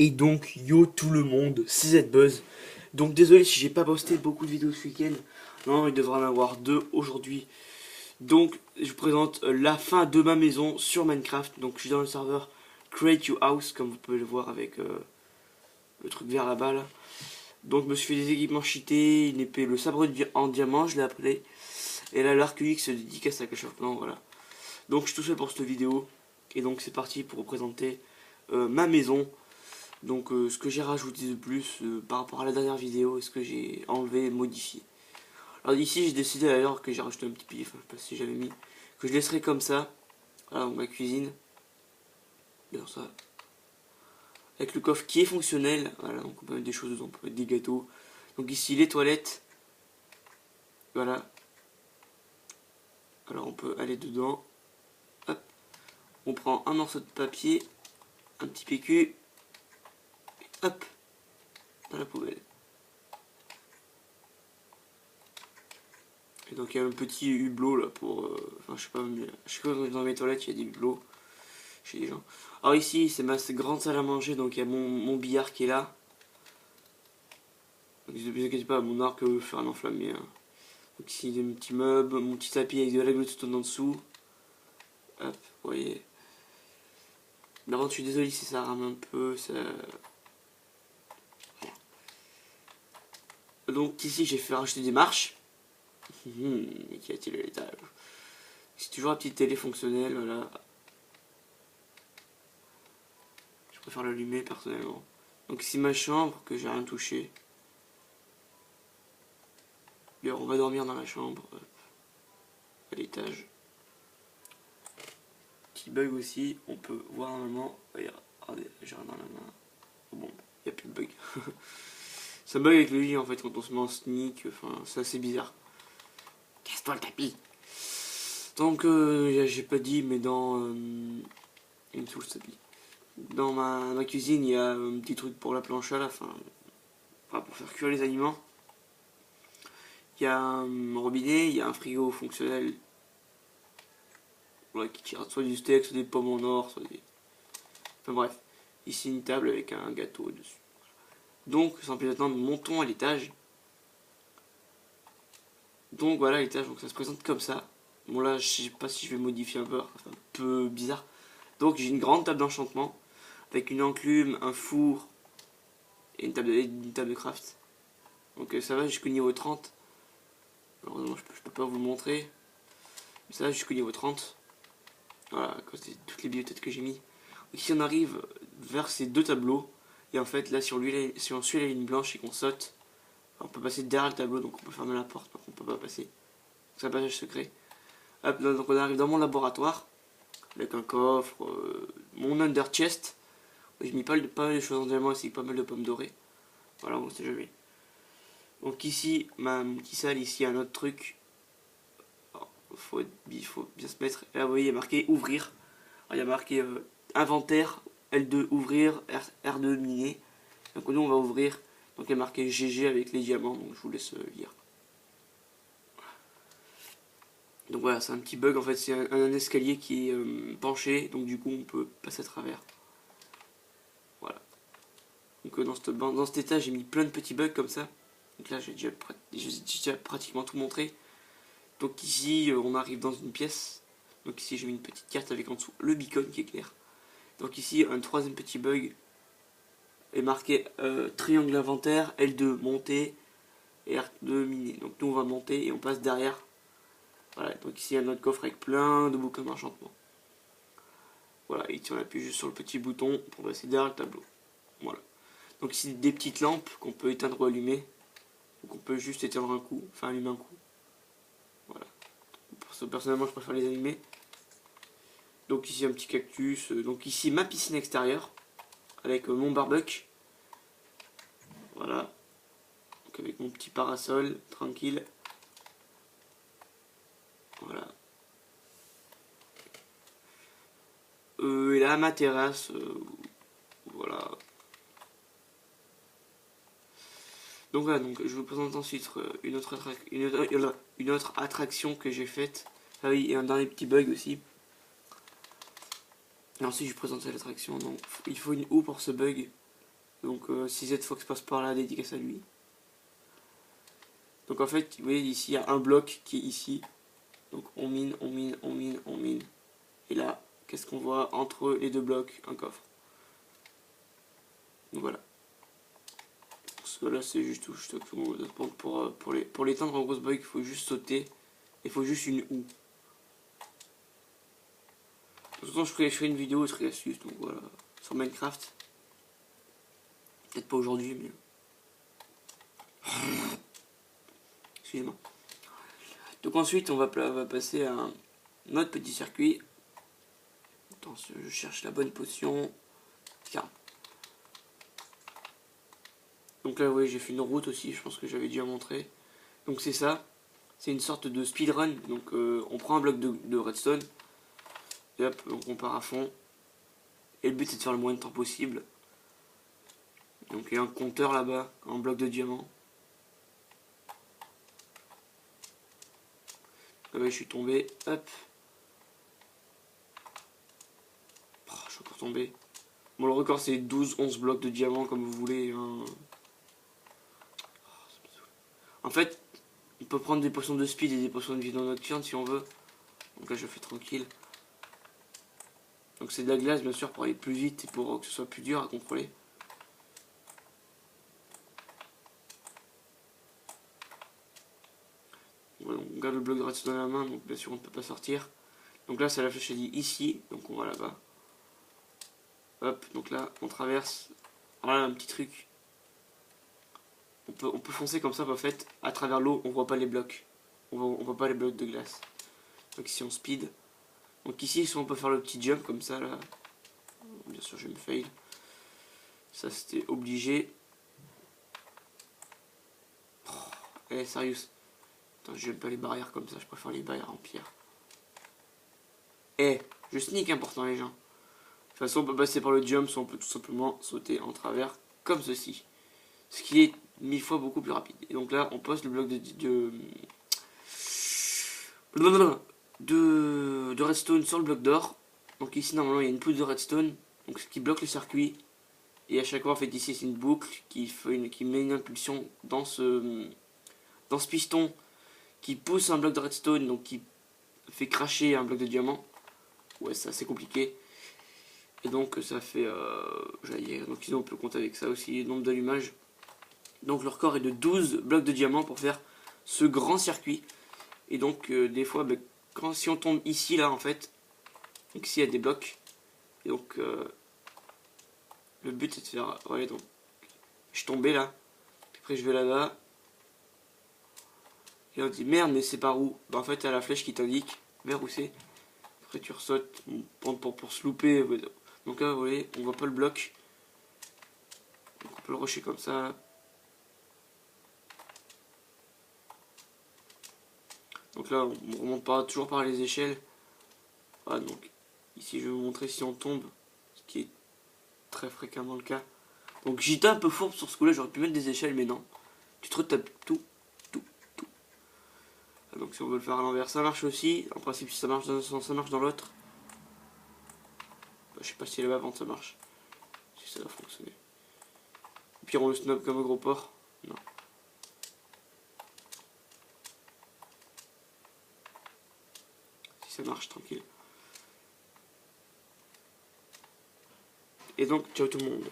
Et donc, yo tout le monde, c'est ZBuzz. Donc désolé si j'ai pas posté beaucoup de vidéos ce week-end. Non, il devrait en avoir deux aujourd'hui. Donc, je vous présente la fin de ma maison sur Minecraft. Donc, je suis dans le serveur Create Your House, comme vous pouvez le voir avec le truc vert là-bas. Là. Donc, je me suis fait des équipements cheatés, une épée, le sabre en diamant, je l'ai appelé. Et là, l'arc UX dédicace à Clash of Clans, voilà. Donc, je suis tout seul pour cette vidéo. Et donc, c'est parti pour vous présenter ma maison. Donc ce que j'ai rajouté de plus par rapport à la dernière vidéo et ce que j'ai enlevé et modifié. Alors ici j'ai décidé d'ailleurs que j'ai rajouté un petit pilier, enfin je sais pas si j'avais mis, que je laisserai comme ça. Voilà donc ma cuisine. D'ailleurs ça. Avec le coffre qui est fonctionnel. Voilà donc on peut mettre des choses dedans, on peut mettre des gâteaux. Donc ici les toilettes. Voilà. Alors on peut aller dedans. Hop. On prend un morceau de papier, un petit PQ. Hop. Dans la poubelle. Et donc il y a un petit hublot là pour... enfin je sais pas, dans mes toilettes il y a des hublots chez les gens. Alors ici c'est ma grande salle à manger, donc il y a mon billard qui est là. Donc ne vous inquiétez pas, mon arc veut faire un enflammé. Hein. Donc ici il y a un petit meuble, mon petit tapis avec de la glowstone en dessous. Hop, vous voyez. D'abord je suis désolé si ça rame un peu, ça... Donc ici j'ai fait rajouter des marches. Et qui a-t-il à l'étage? C'est toujours la petite télé fonctionnelle, voilà. Je préfère l'allumer personnellement. Donc ici ma chambre que j'ai rien touché. D'ailleurs on va dormir dans la chambre. À l'étage. Petit bug aussi, on peut voir normalement. Regardez, j'ai rien dans la main. Bon, il n'y a plus de bug. Ça bug avec le lit en fait quand on se met en sneak, enfin c'est assez bizarre. Casse-toi le tapis. Donc j'ai pas dit mais dans une touche tapis. Dans ma cuisine il y a un petit truc pour la planche à la fin. Enfin, pour faire cuire les aliments. Il y a un robinet, il y a un frigo fonctionnel. Voilà, qui tire soit du steak, soit des pommes en or, soit des... Enfin bref. Ici une table avec un gâteau dessus. Donc sans plus attendre, montons à l'étage. Donc voilà l'étage, donc ça se présente comme ça. Bon là je sais pas si je vais modifier un peu, c'est un peu bizarre. Donc j'ai une grande table d'enchantement avec une enclume, un four et une table de craft. Donc ça va jusqu'au niveau 30. Malheureusement je peux pas vous le montrer. Mais ça va jusqu'au niveau 30. Voilà, à cause de toutes les bibliothèques que j'ai mis. Donc ici on arrive vers ces deux tableaux. Et en fait là si on suit la ligne blanche et qu'on saute, on peut passer derrière le tableau, donc on peut fermer la porte, donc on peut pas passer. C'est un passage secret. Hop, là, donc on arrive dans mon laboratoire, avec un coffre, mon under chest. J'ai mis pas mal de choses en diamant ici, pas mal de pommes dorées. Voilà, on sait jamais. Donc ici, ma petite salle, ici un autre truc. Il faut bien se mettre. Là, vous voyez, il y a marqué ouvrir. Alors, il y a marqué inventaire, L2 ouvrir, R2 miner. Donc nous on va ouvrir. Donc il y a marqué GG avec les diamants, donc je vous laisse lire. Donc voilà, c'est un petit bug en fait, c'est un escalier qui est penché, donc du coup on peut passer à travers. Voilà. Donc dans cet étage j'ai mis plein de petits bugs comme ça. Donc là j'ai déjà pratiquement tout montré. Donc ici on arrive dans une pièce. Donc ici j'ai mis une petite carte avec en dessous le beacon qui est clair. Donc ici un troisième petit bug est marqué triangle inventaire, L2 monter et R2 miner. Donc nous on va monter et on passe derrière. Voilà, donc ici il y a notre coffre avec plein de bouquins d'enchantement. Voilà, et ici on appuie juste sur le petit bouton pour passer derrière le tableau. Voilà. Donc ici des petites lampes qu'on peut éteindre ou allumer. Donc on peut juste éteindre un coup, enfin allumer un coup. Voilà. Personnellement je préfère les allumer. Donc ici un petit cactus. Donc ici ma piscine extérieure. Avec mon barbecue. Voilà. Donc avec mon petit parasol, tranquille. Voilà. Et là ma terrasse. Voilà. Donc voilà, donc je vous présente ensuite une autre attraction que j'ai faite. Ah oui, et un dernier petit bug aussi. Et ensuite je vous présente l'attraction. Donc il faut une houe pour ce bug. Donc si Z Fox passe par là, dédicace à lui. Donc en fait, vous voyez ici, il y a un bloc qui est ici. Donc on mine, on mine, on mine, on mine. Et là, qu'est-ce qu'on voit entre les deux blocs? Un coffre. Donc voilà. Parce que là, c'est juste pour l'éteindre en grosse bug, il faut juste sauter. Il faut juste une houe. De toute façon, je ferai une vidéo, je ferai astuce, donc voilà, sur Minecraft. Peut-être pas aujourd'hui, mais... Excusez-moi. Donc ensuite, on va passer à un autre petit circuit. Attends, je cherche la bonne potion. Tiens. Donc là, oui, j'ai fait une route aussi, je pense que j'avais déjà montré. Donc c'est ça. C'est une sorte de speedrun. Donc on prend un bloc de redstone. Et hop, donc on part à fond. Et le but c'est de faire le moins de temps possible. Donc il y a un compteur là-bas, un bloc de diamant. Ah ouais, je suis tombé, hop. Oh, je suis encore tombé. Bon, le record c'est 12-11 blocs de diamant comme vous voulez. Hein. En fait, on peut prendre des potions de speed et des potions de vision nocturne si on veut. Donc là je fais tranquille. Donc c'est de la glace bien sûr pour aller plus vite et pour que ce soit plus dur à contrôler. Voilà, on garde le bloc de redstone dans la main, donc bien sûr on ne peut pas sortir. Donc là c'est la flèche dit ici, donc on va là-bas. Hop, donc là on traverse. Voilà un petit truc. On peut foncer comme ça en fait, à travers l'eau on voit pas les blocs. On voit pas les blocs de glace. Donc ici on speed. Donc ici on peut faire le petit jump comme ça là. Bien sûr je vais me fail. Ça c'était obligé. Oh, allez sérieux. Attends, j'aime pas les barrières comme ça, je préfère les barrières en pierre. Je sneak important les gens. De toute façon on peut passer par le jump, soit on peut tout simplement sauter en travers comme ceci. Ce qui est 1000 fois beaucoup plus rapide. Et donc là on pose le bloc de redstone sur le bloc d'or. Donc ici normalement il y a une poutre de redstone, donc ce qui bloque le circuit. Et à chaque fois en fait ici c'est une boucle qui met une impulsion dans ce piston qui pousse un bloc de redstone, donc qui fait cracher un bloc de diamant. Ouais, c'est assez compliqué. Et donc ça fait j'allais dire, donc sinon on peut compter avec ça aussi le nombre d'allumages. Donc le record est de 12 blocs de diamant pour faire ce grand circuit. Et donc des fois si on tombe ici là en fait, donc ici il y a des blocs. Et donc le but c'est de faire, ouais, donc je suis tombé là, après je vais là-bas et on dit merde mais c'est par où? Bah en fait t'as la flèche qui t'indique vers où c'est. Après tu ressautes pour se louper. Donc là vous voyez on voit pas le bloc, donc on peut le rusher comme ça là. Donc là on remonte toujours par les échelles. Voilà, donc ici je vais vous montrer si on tombe, ce qui est très fréquemment le cas. Donc j'étais un peu fourbe sur ce coup là, j'aurais pu mettre des échelles mais non. Tu te retapes tout. Donc si on veut le faire à l'envers ça marche aussi. En principe si ça marche dans un sens ça marche dans l'autre. Je sais pas si là-bas avant ça marche. Si ça va fonctionner. Au pire on le snob comme un gros porc. Non. Si ça marche tranquille. Et donc ciao tout le monde.